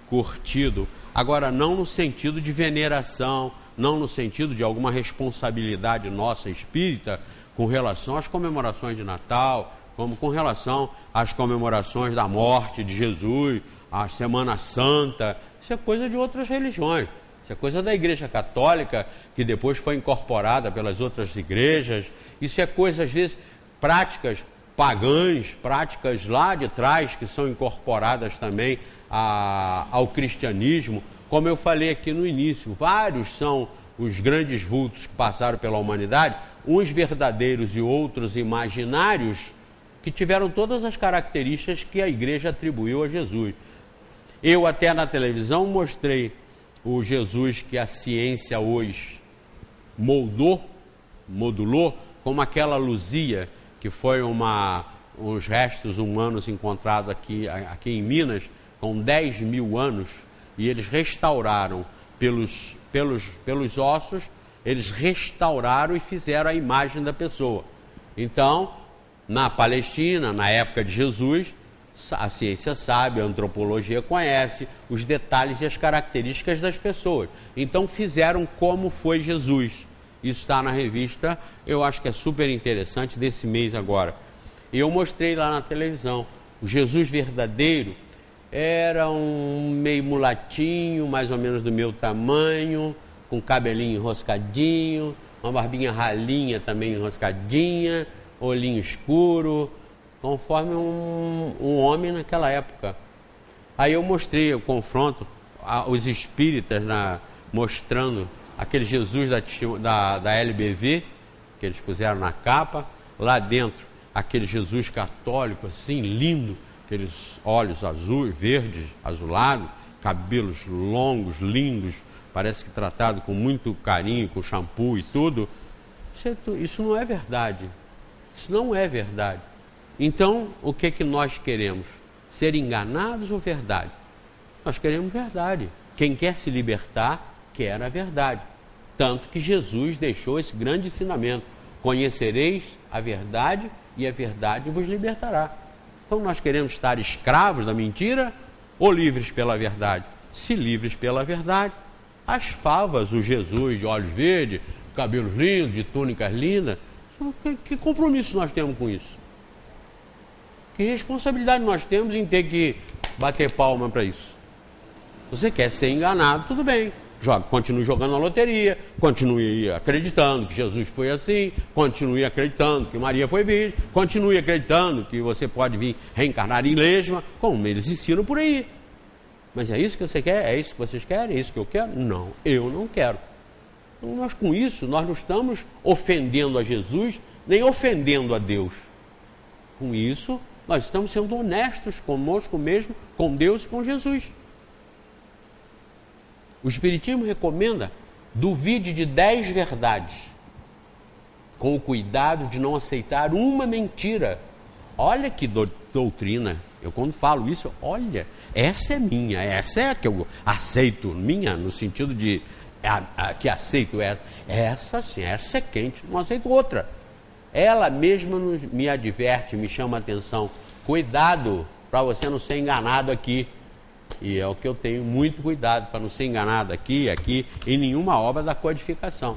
curtido. Agora, não no sentido de veneração, não no sentido de alguma responsabilidade nossa espírita com relação às comemorações de Natal, como com relação às comemorações da morte de Jesus, a Semana Santa. Isso é coisa de outras religiões. Isso é coisa da Igreja Católica, que depois foi incorporada pelas outras igrejas. Isso é coisa, às vezes, práticas pagãs, práticas lá de trás, que são incorporadas também ao cristianismo. Como eu falei aqui no início, vários são os grandes vultos que passaram pela humanidade, uns verdadeiros e outros imaginários, que tiveram todas as características que a igreja atribuiu a Jesus. Eu até na televisão mostrei o Jesus que a ciência hoje modulou, como aquela Luzia, que foi uns restos humanos encontrados aqui em Minas, com 10 mil anos, e eles restauraram pelos ossos, eles restauraram e fizeram a imagem da pessoa. Então, na Palestina, na época de Jesus, a ciência sabe, a antropologia conhece os detalhes e as características das pessoas. Então fizeram como foi Jesus. Isso está na revista, eu acho que é super interessante, desse mês agora. Eu mostrei lá na televisão. O Jesus verdadeiro era um meio mulatinho, mais ou menos do meu tamanho, com cabelinho enroscadinho, uma barbinha ralinha também enroscadinha, olhinho escuro, conforme um homem naquela época. Aí eu mostrei, eu confronto os espíritas mostrando aquele Jesus da LBV, que eles puseram na capa, lá dentro aquele Jesus católico assim, lindo, aqueles olhos azuis, verdes, azulados, cabelos longos, lindos, parece que tratado com muito carinho, com shampoo e tudo. Isso não é verdade. Isso não é verdade. Então, o que é que nós queremos? Ser enganados ou verdade? Nós queremos verdade. Quem quer se libertar, quer a verdade. Tanto que Jesus deixou esse grande ensinamento: conhecereis a verdade e a verdade vos libertará. Então nós queremos estar escravos da mentira ou livres pela verdade? Se livres pela verdade, as favas, o Jesus de olhos verdes, cabelos lindos, de túnicas lindas, que compromisso nós temos com isso? Que responsabilidade nós temos em ter que bater palma para isso? Você quer ser enganado, tudo bem. Continue jogando na loteria, continue acreditando que Jesus foi assim, continue acreditando que Maria foi virgem, continue acreditando que você pode vir reencarnar em lesma, como eles ensinam por aí. Mas é isso que você quer? É isso que vocês querem? É isso que eu quero? Não, eu não quero. Então, nós com isso, nós não estamos ofendendo a Jesus, nem ofendendo a Deus. Com isso, nós estamos sendo honestos conosco mesmo, com Deus e com Jesus. O Espiritismo recomenda Duvide de 10 verdades, com o cuidado de não aceitar uma mentira. Olha que doutrina. Eu quando falo isso, olha, essa é minha, essa é a que eu aceito, minha, no sentido de que aceito essa sim, essa é quente, não aceito outra. Ela mesma me adverte, me chama a atenção. Cuidado para você não ser enganado aqui. E é o que eu tenho muito cuidado, para não ser enganado aqui, em nenhuma obra da codificação.